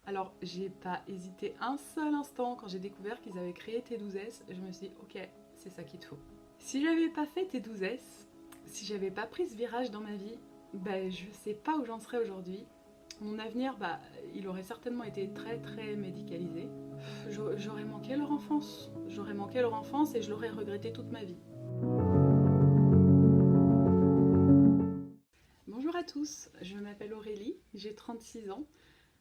Alors, j'ai pas hésité un seul instant quand j'ai découvert qu'ils avaient créé T12S. Je me suis dit, ok, c'est ça qu'il te faut. Si j'avais pas fait T12S, si j'avais pas pris ce virage dans ma vie, je sais pas où j'en serais aujourd'hui. Mon avenir, il aurait certainement été très très médicalisé. J'aurais manqué leur enfance. J'aurais manqué leur enfance et je l'aurais regretté toute ma vie. Bonjour à tous, je m'appelle Aurélie, j'ai 36 ans.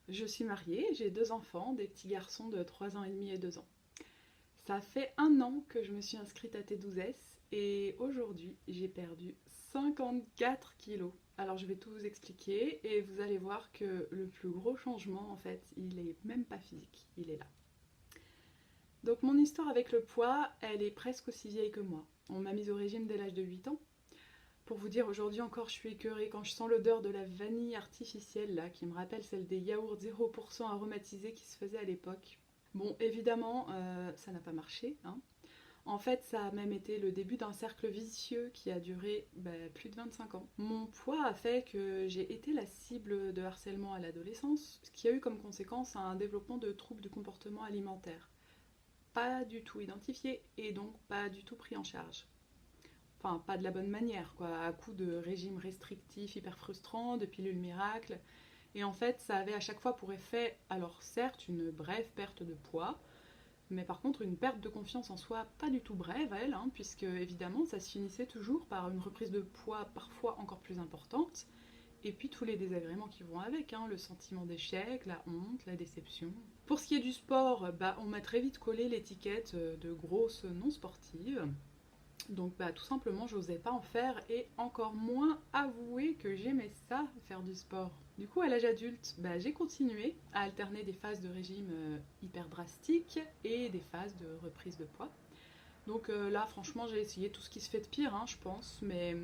Je suis mariée, j'ai deux enfants, des petits garçons de 3 ans et demi et 2 ans. Ça fait un an que je me suis inscrite à T12S et aujourd'hui j'ai perdu 54 kilos. Alors je vais tout vous expliquer et vous allez voir que le plus gros changement en fait, il est même pas physique, il est là. Donc mon histoire avec le poids, elle est presque aussi vieille que moi. On m'a mise au régime dès l'âge de 8 ans. Pour vous dire, aujourd'hui encore, je suis écœurée quand je sens l'odeur de la vanille artificielle, là, qui me rappelle celle des yaourts 0% aromatisés qui se faisaient à l'époque. Bon, évidemment, ça n'a pas marché, hein. En fait, ça a même été le début d'un cercle vicieux qui a duré plus de 25 ans. Mon poids a fait que j'ai été la cible de harcèlement à l'adolescence, ce qui a eu comme conséquence un développement de troubles du comportement alimentaire. Pas du tout identifiés et donc pas du tout pris en charge. Enfin, pas de la bonne manière, quoi, à coup de régime restrictif hyper frustrant, de pilules miracles. Et en fait, ça avait à chaque fois pour effet, alors certes, une brève perte de poids, mais par contre une perte de confiance en soi pas du tout brève, elle, hein, puisque évidemment ça se finissait toujours par une reprise de poids parfois encore plus importante, et puis tous les désagréments qui vont avec, hein, le sentiment d'échec, la honte, la déception. Pour ce qui est du sport, on m'a très vite collé l'étiquette de grosse non sportive. Donc tout simplement, j'osais pas en faire et encore moins avouer que j'aimais ça, faire du sport. Du coup, à l'âge adulte, j'ai continué à alterner des phases de régime hyper drastiques et des phases de reprise de poids. Donc là, franchement, j'ai essayé tout ce qui se fait de pire, hein, je pense. Mais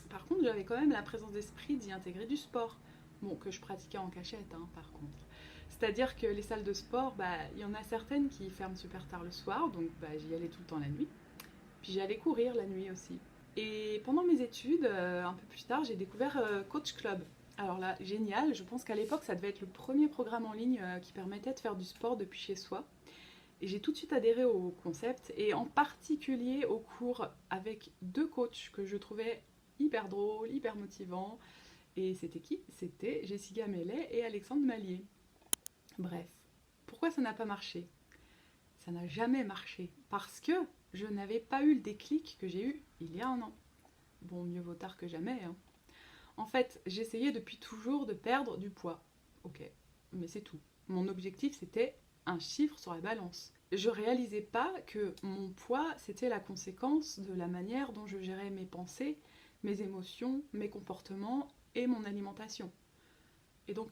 par contre, j'avais quand même la présence d'esprit d'y intégrer du sport. Bon, que je pratiquais en cachette, hein, par contre. C'est-à-dire que les salles de sport, il y en a certaines qui ferment super tard le soir, donc j'y allais tout le temps la nuit. Puis j'allais courir la nuit aussi. Et pendant mes études, un peu plus tard, j'ai découvert Coach Club. Alors là, génial, je pense qu'à l'époque, ça devait être le premier programme en ligne qui permettait de faire du sport depuis chez soi. Et j'ai tout de suite adhéré au concept, et en particulier au cours avec deux coachs que je trouvais hyper drôles, hyper motivants. Et c'était qui? C'était Jessica Mellet et Alexandre Mallier. Bref, pourquoi ça n'a pas marché? Ça n'a jamais marché parce que je n'avais pas eu le déclic que j'ai eu il y a un an. Bon, mieux vaut tard que jamais, hein. En fait, j'essayais depuis toujours de perdre du poids. Ok, mais c'est tout. Mon objectif, c'était un chiffre sur la balance. Je réalisais pas que mon poids, c'était la conséquence de la manière dont je gérais mes pensées, mes émotions, mes comportements et mon alimentation. Et donc,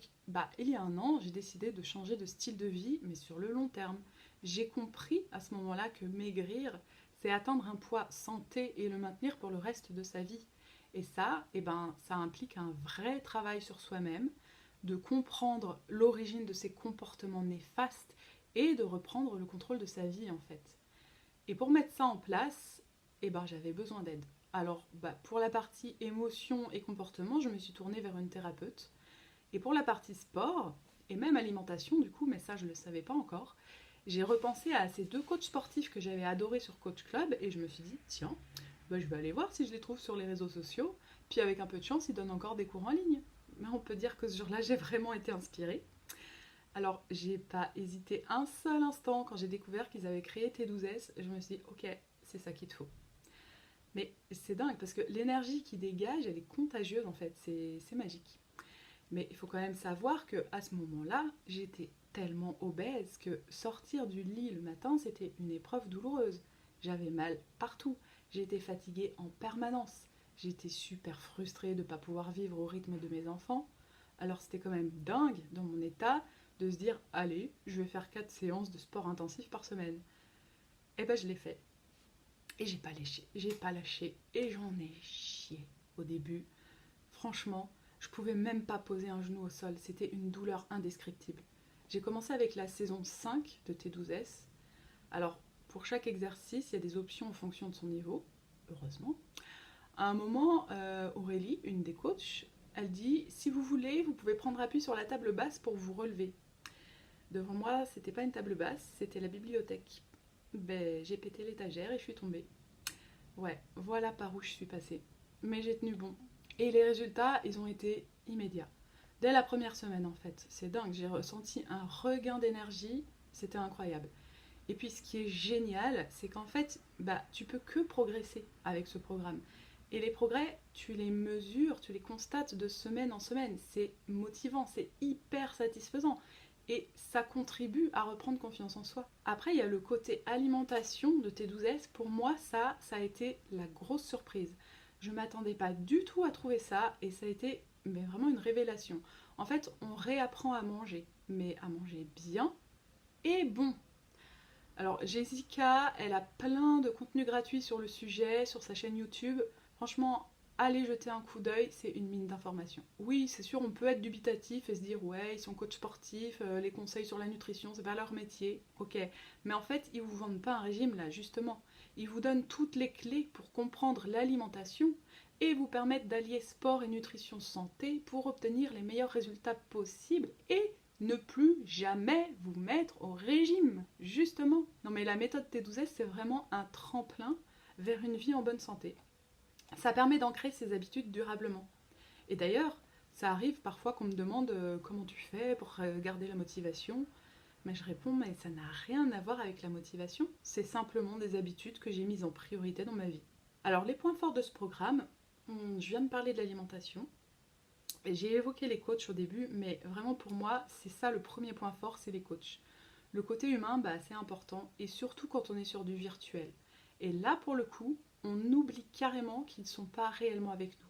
il y a un an, j'ai décidé de changer de style de vie, mais sur le long terme. J'ai compris à ce moment-là que maigrir, c'est atteindre un poids santé et le maintenir pour le reste de sa vie. Et ça, ça implique un vrai travail sur soi-même, de comprendre l'origine de ses comportements néfastes et de reprendre le contrôle de sa vie en fait. Et pour mettre ça en place, j'avais besoin d'aide. Alors, pour la partie émotion et comportement, je me suis tournée vers une thérapeute. Et pour la partie sport, et même alimentation du coup, mais ça je ne le savais pas encore, j'ai repensé à ces deux coachs sportifs que j'avais adorés sur Coach Club et je me suis dit, tiens, je vais aller voir si je les trouve sur les réseaux sociaux, puis avec un peu de chance, ils donnent encore des cours en ligne. Mais on peut dire que ce jour-là, j'ai vraiment été inspirée. Alors, j'ai pas hésité un seul instant quand j'ai découvert qu'ils avaient créé T12S, je me suis dit, ok, c'est ça qu'il te faut. Mais c'est dingue parce que l'énergie qui dégage, elle est contagieuse en fait, c'est magique. Mais il faut quand même savoir que à ce moment-là, j'étais tellement obèse que sortir du lit le matin, c'était une épreuve douloureuse. J'avais mal partout, j'étais fatiguée en permanence, j'étais super frustrée de ne pas pouvoir vivre au rythme de mes enfants. Alors c'était quand même dingue dans mon état de se dire allez, je vais faire 4 séances de sport intensif par semaine. Et je l'ai fait. Et j'ai pas lâché et j'en ai chié au début. Franchement, je pouvais même pas poser un genou au sol, c'était une douleur indescriptible. J'ai commencé avec la saison 5 de T12S. Alors, pour chaque exercice, il y a des options en fonction de son niveau, heureusement. À un moment, Aurélie, une des coachs, elle dit si vous voulez, vous pouvez prendre appui sur la table basse pour vous relever. Devant moi, c'était pas une table basse, c'était la bibliothèque. Ben, j'ai pété l'étagère et je suis tombée. Ouais, voilà par où je suis passée. Mais j'ai tenu bon. Et les résultats, ils ont été immédiats. Dès la première semaine, en fait. C'est dingue, j'ai ressenti un regain d'énergie. C'était incroyable. Et puis, ce qui est génial, c'est qu'en fait, bah, tu peux que progresser avec ce programme. Et les progrès, tu les mesures, tu les constates de semaine en semaine. C'est motivant, c'est hyper satisfaisant. Et ça contribue à reprendre confiance en soi. Après, il y a le côté alimentation de T12S. Pour moi, ça a été la grosse surprise. Je ne m'attendais pas du tout à trouver ça et ça a été mais vraiment une révélation. En fait, on réapprend à manger, mais à manger bien et bon. Alors, Jessica, elle a plein de contenus gratuits sur le sujet, sur sa chaîne YouTube. Franchement, allez jeter un coup d'œil, c'est une mine d'informations. Oui, c'est sûr, on peut être dubitatif et se dire, ouais, ils sont coachs sportifs, les conseils sur la nutrition, c'est pas leur métier. Ok, mais en fait, ils vous vendent pas un régime là, justement. Ils vous donnent toutes les clés pour comprendre l'alimentation et vous permettent d'allier sport et nutrition santé pour obtenir les meilleurs résultats possibles et ne plus jamais vous mettre au régime, justement. Non mais la méthode T12S, c'est vraiment un tremplin vers une vie en bonne santé. Ça permet d'ancrer ses habitudes durablement. Et d'ailleurs, ça arrive parfois qu'on me demande comment tu fais pour garder la motivation. Mais je réponds, mais ça n'a rien à voir avec la motivation. C'est simplement des habitudes que j'ai mises en priorité dans ma vie. Alors les points forts de ce programme, je viens de parler de l'alimentation. J'ai évoqué les coachs au début, mais vraiment pour moi, c'est ça le premier point fort, c'est les coachs. Le côté humain, bah, c'est important, et surtout quand on est sur du virtuel. Et là, pour le coup, on oublie carrément qu'ils ne sont pas réellement avec nous.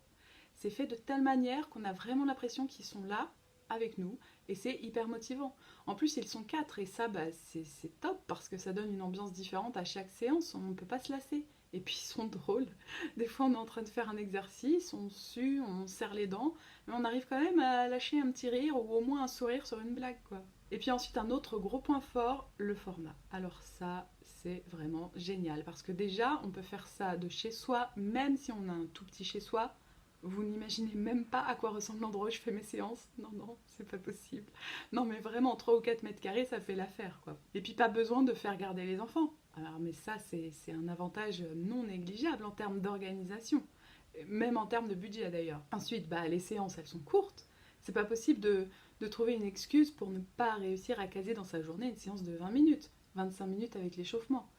C'est fait de telle manière qu'on a vraiment l'impression qu'ils sont là, avec nous, et c'est hyper motivant. En plus, ils sont 4, et ça, bah, c'est top, parce que ça donne une ambiance différente à chaque séance, on ne peut pas se lasser. Et puis ils sont drôles. Des fois, on est en train de faire un exercice, on sue, on serre les dents, mais on arrive quand même à lâcher un petit rire ou au moins un sourire sur une blague, quoi. Et puis ensuite, un autre gros point fort, le format. Alors ça, c'est vraiment génial parce que déjà, on peut faire ça de chez soi, même si on a un tout petit chez soi. Vous n'imaginez même pas à quoi ressemble l'endroit où je fais mes séances. Non, non, c'est pas possible. Non, mais vraiment, 3 ou 4 mètres carrés, ça fait l'affaire, quoi. Et puis, pas besoin de faire garder les enfants. Alors, mais ça, c'est un avantage non négligeable en termes d'organisation. Même en termes de budget, d'ailleurs. Ensuite, bah, les séances, elles sont courtes. C'est pas possible de trouver une excuse pour ne pas réussir à caser dans sa journée une séance de 20 minutes. 25 minutes avec l'échauffement.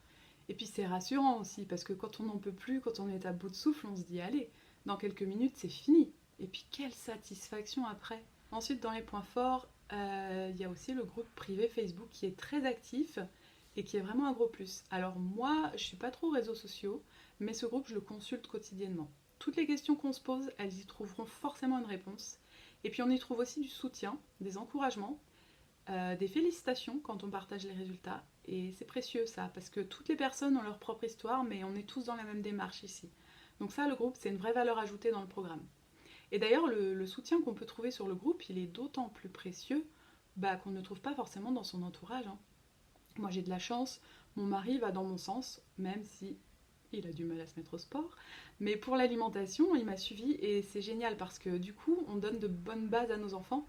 Et puis, c'est rassurant aussi, parce que quand on n'en peut plus, quand on est à bout de souffle, on se dit, allez, dans quelques minutes, c'est fini. Et puis, quelle satisfaction après. Ensuite, dans les points forts, il y a aussi le groupe privé Facebook qui est très actif et qui est vraiment un gros plus. Alors moi, je suis pas trop réseaux sociaux, mais ce groupe, je le consulte quotidiennement. Toutes les questions qu'on se pose, elles y trouveront forcément une réponse. Et puis on y trouve aussi du soutien, des encouragements, des félicitations quand on partage les résultats. Et c'est précieux ça, parce que toutes les personnes ont leur propre histoire, mais on est tous dans la même démarche ici. Donc ça, le groupe, c'est une vraie valeur ajoutée dans le programme. Et d'ailleurs, le soutien qu'on peut trouver sur le groupe, il est d'autant plus précieux qu'on ne le trouve pas forcément dans son entourage. Hein. Moi, j'ai de la chance, mon mari va dans mon sens, même si il a du mal à se mettre au sport. Mais pour l'alimentation, il m'a suivi et c'est génial parce que du coup, on donne de bonnes bases à nos enfants.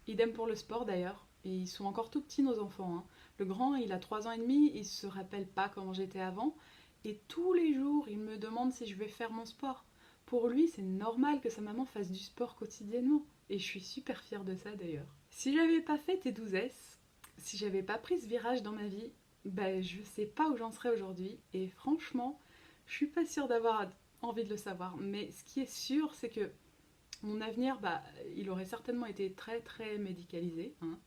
Idem pour le sport d'ailleurs. Et ils sont encore tout petits, nos enfants. Hein. Le grand, il a 3 ans et demi, il se rappelle pas comment j'étais avant. Et tous les jours, il me demande si je vais faire mon sport. Pour lui, c'est normal que sa maman fasse du sport quotidiennement. Et je suis super fière de ça d'ailleurs. Si j'avais pas fait T12S, si j'avais pas pris ce virage dans ma vie, je sais pas où j'en serais aujourd'hui. Et franchement, je suis pas sûre d'avoir envie de le savoir. Mais ce qui est sûr, c'est que mon avenir, il aurait certainement été très très médicalisé. Hein.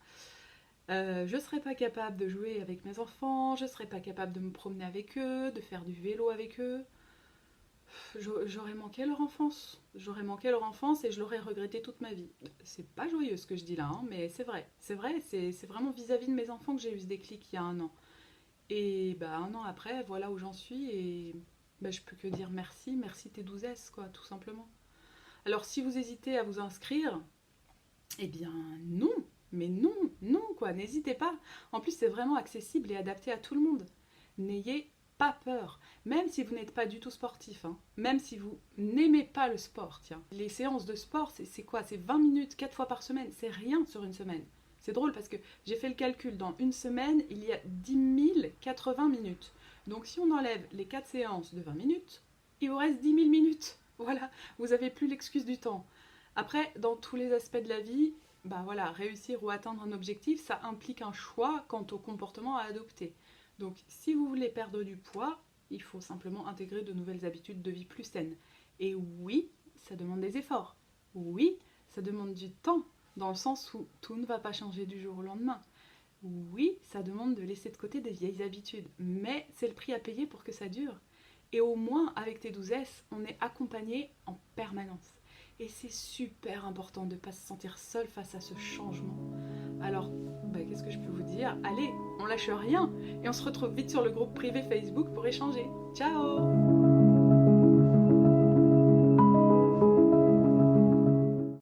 Je serais pas capable de jouer avec mes enfants, je serais pas capable de me promener avec eux, de faire du vélo avec eux. J'aurais manqué leur enfance. J'aurais manqué leur enfance et je l'aurais regretté toute ma vie. C'est pas joyeux ce que je dis là, hein, mais c'est vrai. C'est vrai, c'est vraiment vis-à-vis de mes enfants que j'ai eu ce déclic il y a un an. Et 1 an après, voilà où j'en suis et je peux que dire merci, merci T12S quoi, tout simplement. Alors si vous hésitez à vous inscrire, eh bien non, mais non, non quoi, n'hésitez pas. En plus c'est vraiment accessible et adapté à tout le monde. N'ayez pas peur, même si vous n'êtes pas du tout sportif, hein. Même si vous n'aimez pas le sport, tiens. Les séances de sport, c'est quoi? C'est 20 minutes, 4 fois par semaine, c'est rien sur une semaine. C'est drôle parce que j'ai fait le calcul, dans une semaine, il y a 10 080 minutes. Donc si on enlève les 4 séances de 20 minutes, il vous reste 10 000 minutes. Voilà, vous n'avez plus l'excuse du temps. Après, dans tous les aspects de la vie, bah voilà, réussir ou atteindre un objectif, ça implique un choix quant au comportement à adopter. Donc si vous voulez perdre du poids, il faut simplement intégrer de nouvelles habitudes de vie plus saines. Et oui, ça demande des efforts. Oui, ça demande du temps, dans le sens où tout ne va pas changer du jour au lendemain. Oui, ça demande de laisser de côté des vieilles habitudes, mais c'est le prix à payer pour que ça dure. Et au moins, avec T12S, on est accompagné en permanence. Et c'est super important de ne pas se sentir seul face à ce changement. Alors, qu'est-ce que je peux vous dire? Allez, on lâche rien et on se retrouve vite sur le groupe privé Facebook pour échanger. Ciao!